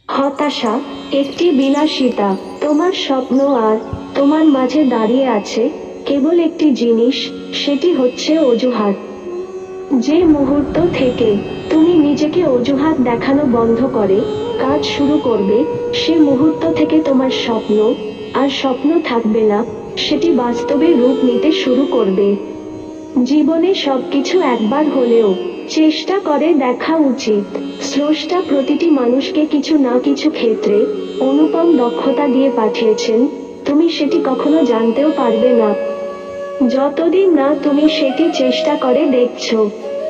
হতাশা একটি বিলাসিতা। তোমার স্বপ্ন আর তোমার মাঝে দাঁড়িয়ে আছে কেবল একটি জিনিস, সেটি হচ্ছে অজুহাত। যে মুহূর্ত থেকে তুমি নিজেকে অজুহাত দেখানো বন্ধ করে কাজ শুরু করবে, সে মুহূর্ত থেকে তোমার স্বপ্ন আর স্বপ্ন থাকবে না, সেটি বাস্তবে রূপ নিতে শুরু করবে। জীবনে সবকিছু একবার হলেও চেষ্টা করে দেখা উচিত। স্রষ্টা প্রতিটি মানুষকে কিছু না কিছু ক্ষেত্রে অনুপম দক্ষতা দিয়ে পাঠিয়েছেন, তুমি সেটি কখনো জানতেও পারবে না যতদিন না তুমি সেটি চেষ্টা করে দেখছো।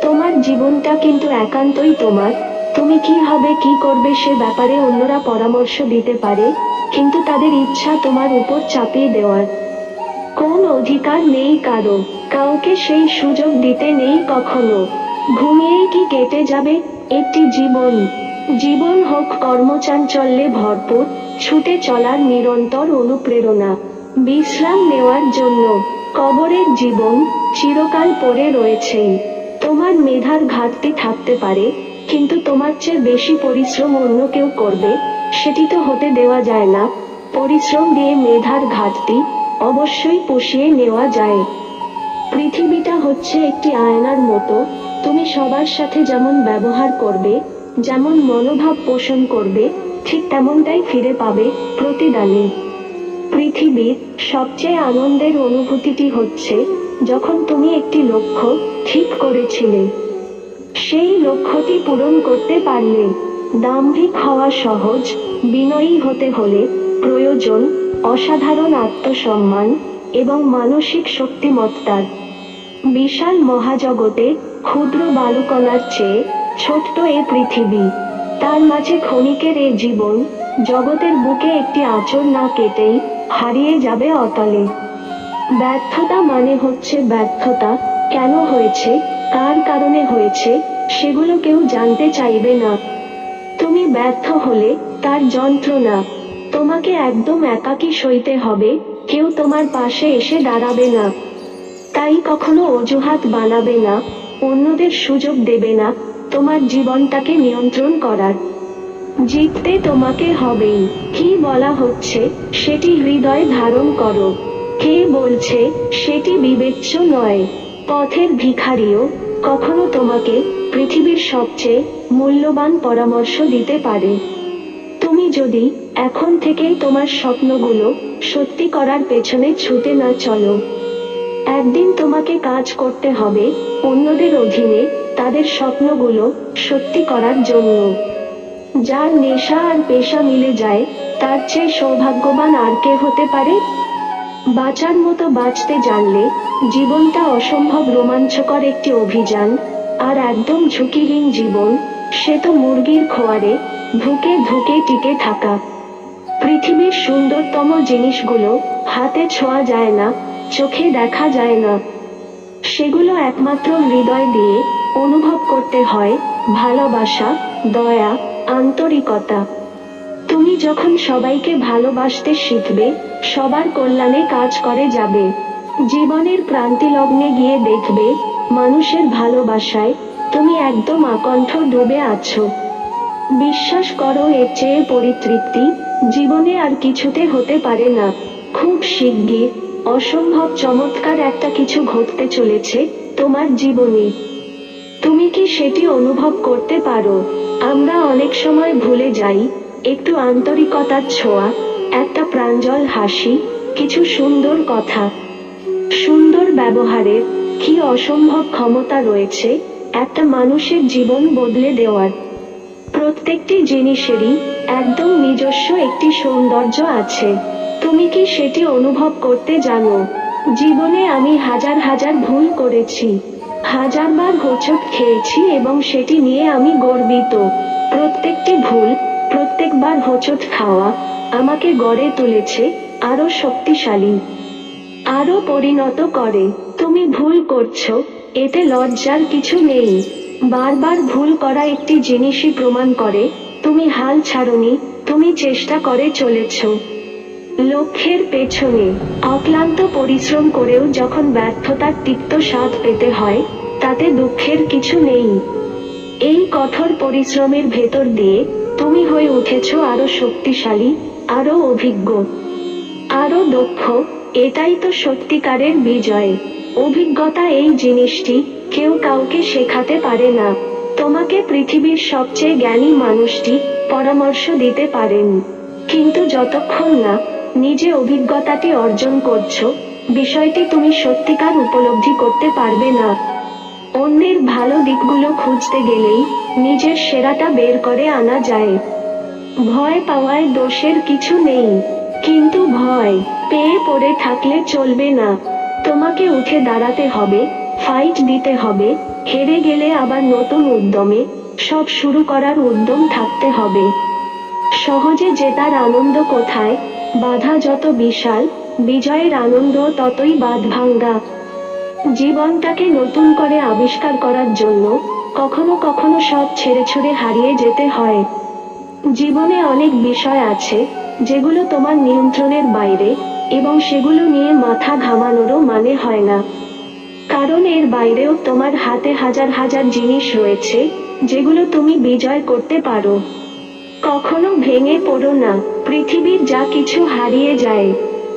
তোমার জীবনটা কিন্তু একান্তই তোমার। তুমি কি হবে, কি করবে সে ব্যাপারে অন্যরা পরামর্শ দিতে পারে, কিন্তু তাদের ইচ্ছা তোমার উপর চাপিয়ে দেওয়ার কোন অধিকার নেই কারো। কাউকে সেই সুযোগ দিতে নেই কখনো। ঘুমিয়েই কি কেটে যাবে একটি জীবন? জীবন হোক কর্মচাঞ্চল্যে ভরপুর, ছুটে চলার নিরন্তর অনুপ্রেরণা। বিশ্রাম নেওয়ার জন্য কবরের জীবন চিরকাল পড়ে রয়েছেই। তোমার মেধার ঘাটতি থাকতে পারে, কিন্তু তোমার চেয়ে বেশি পরিশ্রম অন্য কেউ করবে, সেটি তো হতে দেওয়া যায় না। পরিশ্রম দিয়ে মেধার ঘাটতি অবশ্যই পুষিয়ে নেওয়া যায়। পৃথিবীটা হচ্ছে একটি আয়নার মতো। তুমি সবার সাথে যেমন ব্যবহার করবে, যেমন মনোভাব পোষণ করবে, ঠিক তেমনটাই ফিরে পাবে প্রতিদানে। পৃথিবীর সবচেয়ে আনন্দের অনুভূতিটি হচ্ছে যখন তুমি একটি লক্ষ্য ঠিক করেছিলে, সেই লক্ষ্যটি পূরণ করতে পারলে। দাম্ভিক হওয়া সহজ, বিনয়ী হতে হলে প্রয়োজন অসাধারণ আত্মসম্মান এবং মানসিক শক্তিমত্তার। বিশাল মহাজগতে ক্ষুদ্র বালুকণার চেয়ে ছোট্ট এ পৃথিবী, তার মাঝে ক্ষণিকের এ জীবন, জগতের বুকে একটি আঁচড় না কেটেই হারিয়ে যাবে অতলে। ব্যর্থতা মানে হচ্ছে ব্যর্থতা, কেন হয়েছে, কার কারণে হয়েছে, সেগুলো কেউ জানতে চাইবে না। তুমি ব্যর্থ হলে তার যন্ত্রণা তোমাকে একদম একাকী সইতে হবে, কেউ তোমার পাশে এসে দাঁড়াবে না। তাই কখনো অজুহাত বানাবে না, অন্যদের সুযোগ দেবে না তোমার জীবনটাকে নিয়ন্ত্রণ করার। জিততে তোমাকে হবেই। কি বলা হচ্ছে সেটি হৃদয়ে ধারণ করো। কে বলছে সেটি বিবেচ্য নয়। পথের ভিখারিও কখনো তোমাকে পৃথিবীর সবচেয়ে মূল্যবান পরামর্শ দিতে পারে। তুমি যদি এখন থেকেই তোমার স্বপ্নগুলো সত্যি করার পেছনে ছুটে না চলো, একদিন তোমাকে কাজ করতে হবে অন্যদের অধীনে, তাদের স্বপ্নগুলো সত্যি করার জন্য। যার নেশা আর পেশা মিলে যায়, তার চেয়ে সৌভাগ্যবান আর কে হতে পারে? বাঁচার মতো বাঁচতে জানলে জীবনটা অসম্ভব রোমাঞ্চকর একটি অভিযান। আর একদম ঝুঁকিহীন জীবন, সে তো মুরগির খোয়ারে ধুকে ধুকে টিকে থাকা। পৃথিবীর সুন্দরতম জিনিসগুলো হাতে ছোঁয়া যায় না, চোখে দেখা যায় না। সেগুলো একমাত্র হৃদয় দিয়ে অনুভব করতে হয়। ভালোবাসা, দয়া, আন্তরিকতা। তুমি যখন সবাইকে ভালোবাসতে শিখবে, সবার কল্যাণে কাজ করে যাবে। জীবনের প্রান্তিলগ্নে গিয়ে দেখবে মানুষের ভালোবাসায় তুমি একদম আকণ্ঠ ডুবে আছো। বিশ্বাস করো, এর চেয়ে পরিতৃপ্তি জীবনে আর কিছুতে হতে পারে না। খুব শিগগির অসম্ভব চমৎকার একটা কিছু ঘটতে চলেছে তোমার জীবনে। তুমি কি সেটি অনুভব করতে পারো? আমরা অনেক সময় ভুলে যাই, একটু আন্তরিকতার ছোঁয়া, একটা প্রাঞ্জল হাসি, কিছু সুন্দর কথা, সুন্দর ব্যবহারের কি অসম্ভব ক্ষমতা রয়েছে একটা মানুষের জীবন বদলে দেওয়ার। প্রত্যেকটি জিনিসেরই একদম নিজস্ব একটি সৌন্দর্য আছে। তুমি কি সেটি অনুভব করতে জানো? জীবনে আমি হাজার হাজার ভুল করেছি, হাজারবার হোঁচট খেয়েছি এবং সেটি নিয়ে আমি গর্বিত। প্রত্যেকটি ভুল, প্রত্যেকবার হোঁচট খাওয়া আমাকে গড়ে তুলেছে আরো শক্তিশালী, আরো পরিণত করে। তুমি ভুল করছো, এতে লজ্জার কিছু নেই। বারবার ভুল করা একটি জিনিসই প্রমাণ করে তুমি হাল ছাড়োনি, তুমি চেষ্টা করে চলেছো। লক্ষ্যের পেছনে অক্লান্ত পরিশ্রম করেও যখন ব্যর্থতার তিক্ত স্বাদ পেতে হয়, তাতে দুঃখের কিছু নেই। এই কঠোর পরিশ্রমের ভেতর দিয়ে তুমি হয়ে উঠেছ আরো শক্তিশালী, আরো অভিজ্ঞ, আরো দক্ষ। এটাই তো সত্যিকারের বিজয়। অভিজ্ঞতা এই জিনিসটি কেউ কাউকে শেখাতে পারে না। তোমাকে পৃথিবীর সবচেয়ে জ্ঞানী মানুষটি পরামর্শ দিতে পারেন, কিন্তু যতক্ষণ না নিজে অভিজ্ঞতাটি অর্জন করছো, বিষয়টি তুমি সত্যিকার উপলব্ধি করতে পারবে না। অন্যের ভালো দিকগুলো খুঁজতে গেলেই নিজের সেরাটা বের করে আনা যায়। ভয় পাওয়ায় দোষের কিছু নেই, কিন্তু ভয় পেয়ে পড়ে থাকলে চলবে না। তোমাকে উঠে দাঁড়াতে হবে, ফাইট দিতে হবে, হেরে গেলে আবার নতুন উদ্যমে সব শুরু করার উদ্যম থাকতে হবে। সহজে জেতার আনন্দ কোথায়? বাধা যত বিশাল, বিজয়ের আনন্দ ততই বাঁধভাঙ্গা। জীবনটাকে নতুন করে আবিষ্কার করার জন্য কখনো কখনো সব ছেড়ে ছুড়ে হারিয়ে যেতে হয়। জীবনে অনেক বিষয় আছে যেগুলো তোমার নিয়ন্ত্রণের বাইরে, এবং সেগুলো নিয়ে মাথা ঘামানোরও মানে হয় না। কারণ এর বাইরেও তোমার হাতে হাজার হাজার জিনিস রয়েছে যেগুলো তুমি বিজয় করতে পারো। কখনো ভেঙে পড়ো না। পৃথিবীর যা কিছু হারিয়ে যায়,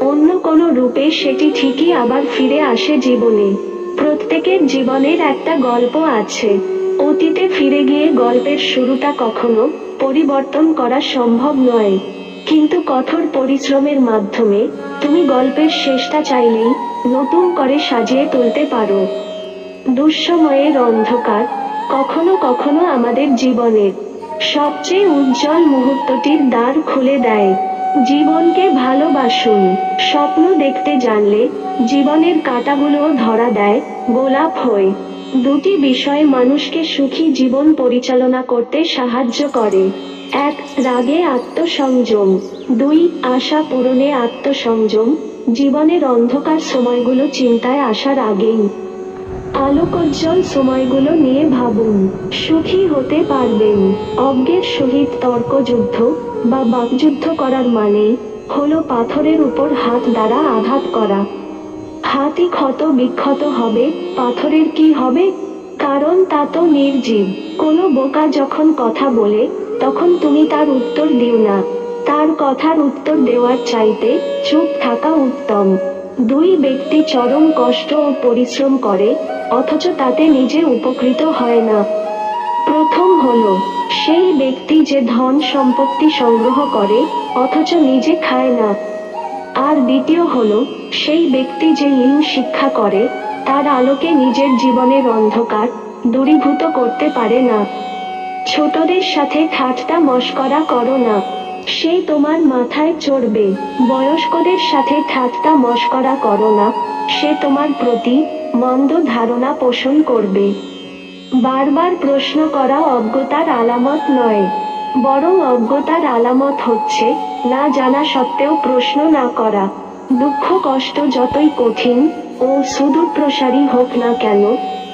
অন্য কোনো রূপে সেটি ঠিকই আবার ফিরে আসে জীবনে। প্রত্যেকের জীবনের একটা গল্প আছে। অতীতে ফিরে গিয়ে গল্পের শুরুটা কখনো পরিবর্তন করা সম্ভব নয়, কিন্তু কঠোর পরিশ্রমের মাধ্যমে তুমি গল্পের শেষটা চাইলেই নতুন করে সাজিয়ে তুলতে পারো। দুঃসময়ের অন্ধকার কখনো কখনো আমাদের জীবনের সবচেয়ে উজ্জ্বল মুহূর্তটির দ্বার খুলে দেয়। জীবনকে ভালোবাসুন। স্বপ্ন দেখতে জানলে জীবনের কাঁটাগুলোও ধরা দেয় গোলাপ হয়ে। দুটি বিষয় মানুষকে সুখী জীবন পরিচালনা করতে সাহায্য করে। 1. রাগে আত্মসংযম। 2. আশা পূরণে আত্মসংযম। জীবনের অন্ধকার সময়গুলো চিন্তায় আসার আগেই আলোকোজ্জ্বল সময়গুলো নিয়ে ভাবুন। সুখী হতে পারবেন। অজ্ঞের সহিত তর্কযুদ্ধ বা বাকযুদ্ধ করার মানে হলো পাথরের উপর হাত দ্বারা আঘাত করা। হাতই ক্ষত বিক্ষত হবে, পাথরের কি হবে? কারণ তা তো নির্জীব। কোনো বোকা যখন কথা বলে, তখন তুমি তার উত্তর দিও না। তার কথার উত্তর দেওয়ার চাইতে চুপ থাকা উত্তম। দুই ব্যক্তি চরম কষ্ট ও পরিশ্রম করে, অথচ তাতে নিজে উপকৃত হয় না। প্রথম হলো সেই ব্যক্তি যে ধন সম্পত্তি সংগ্রহ করে, অথচ নিজে খায় না। আর দ্বিতীয় হলো সেই ব্যক্তি যে ইলম শিক্ষা করে, তার আলোকে নিজের জীবনের অন্ধকার দূরীভূত করতে পারে না। ছোটদের সাথে ঠাট্টা মশকরা করো না, সে তোমার মাথায় চড়বে। বয়স্কদের সাথে ঠাট্টা মশকরা করো না, সে তোমার প্রতি মন্দ ধারণা পোষণ করবে। বারবার প্রশ্ন করা অজ্ঞতার আলামত নয়, বরং অজ্ঞতার আলামত হচ্ছে না জানা সত্ত্বেও প্রশ্ন না করা। দুঃখ কষ্ট যতই কঠিন ও সুদূরপ্রসারী হোক না কেন,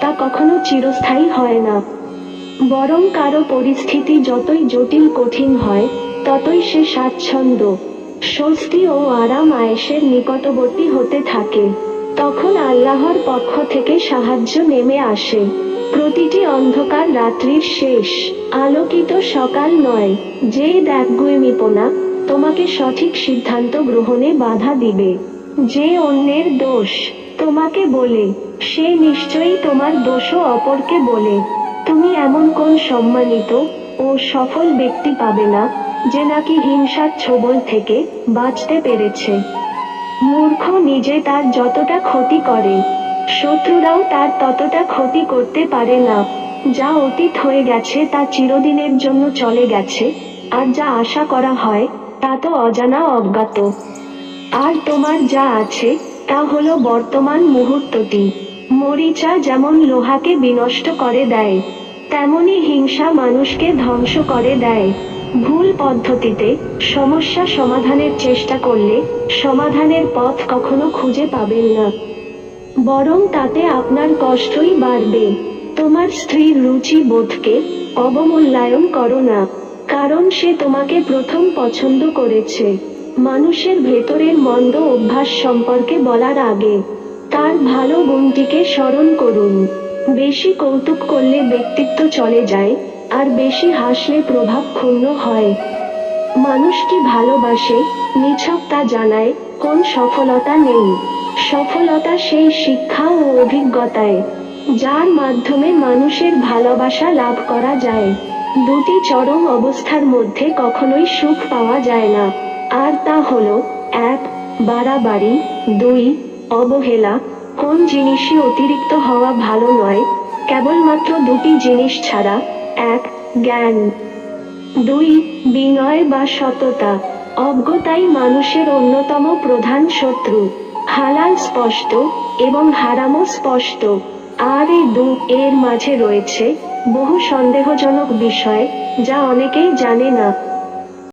তা কখনো চিরস্থায়ী হয় না। বরং কারো পরিস্থিতি যতই জটিল কঠিন হয়, ততই সে স্বাচ্ছন্দ্য, স্বস্তি ও আরাম আয়েশের নিকটবর্তী হতে থাকে। তখন আল্লাহর পক্ষ থেকে সাহায্য নেমে আসে। প্রতিটি অন্ধকার রাত্রির শেষ আলোকিত সকাল নয়। যে দেখগুয়েমিপনা তোমাকে সঠিক সিদ্ধান্ত গ্রহণে বাধা দিবে, যে অন্যের দোষ তোমাকে বলে, সে নিশ্চয়ই তোমার দোষও অপরকে বলে। তুমি এমন কোন সম্মানিত ও সফল ব্যক্তি পাবে না যে নাকি হিংসার ছোবল থেকে বাঁচতে পেরেছে। মূর্খ নিজে তার যতটা ক্ষতি করে, শত্রুরাও তার ততটা ক্ষতি করতে পারে না। যা অতীত হয়ে গেছে তা চিরদিনের জন্য চলে গেছে, আর যা আশা করা হয় তা তো অজানা অজ্ঞাত। আর তোমার যা আছে তা হলো বর্তমান মুহূর্তটি। মরিচা যেমন লোহাকে বিনষ্ট করে দেয়, তেমনি হিংসা মানুষকে ধ্বংস করে দেয়। ভুল পদ্ধতিতে সমস্যা সমাধানের চেষ্টা করলে সমাধানের পথ কখনো খুঁজে পাবেন না, বরং তাতে আপনার কষ্টই বাড়বে। তোমার স্ত্রীর রুচি বোধকে অবমূল্যায়ন করো না, কারণ সে তোমাকে প্রথম পছন্দ করেছে। মানুষের ভেতরের মন্দ অভ্যাস সম্পর্কে বলার আগে তার ভালো গুণটিকে স্মরণ করুন। বেশি কৌতুক করলে ব্যক্তিত্ব চলে যায়, আর বেশি হাসলে প্রভাব ক্ষুণ্ণ হয়। মানুষ কি ভালোবাসে নিছক তা জানায়, কোন সফলতা নেই। সফলতা সেই শিক্ষা ও অভিজ্ঞতায়, যার মাধ্যমে মানুষের ভালোবাসা লাভ করা যায়। দুটি চরম অবস্থার মধ্যে কখনোই সুখ পাওয়া যায় না। আর তা হলো, 1. বাড়াবাড়ি, 2. অবহেলা। কোন জিনিসই অতিরিক্ত হওয়া ভালো নয়, কেবলমাত্র দুটি জিনিস ছাড়া: 1. জ্ঞান, 2. বিনয় বা সততা। অজ্ঞতাই মানুষের অন্যতম প্রধান শত্রু। হালাল স্পষ্ট এবং হারামও স্পষ্ট, আর এই এর মাঝে রয়েছে বহু সন্দেহজনক বিষয়, যা অনেকেই জানে না।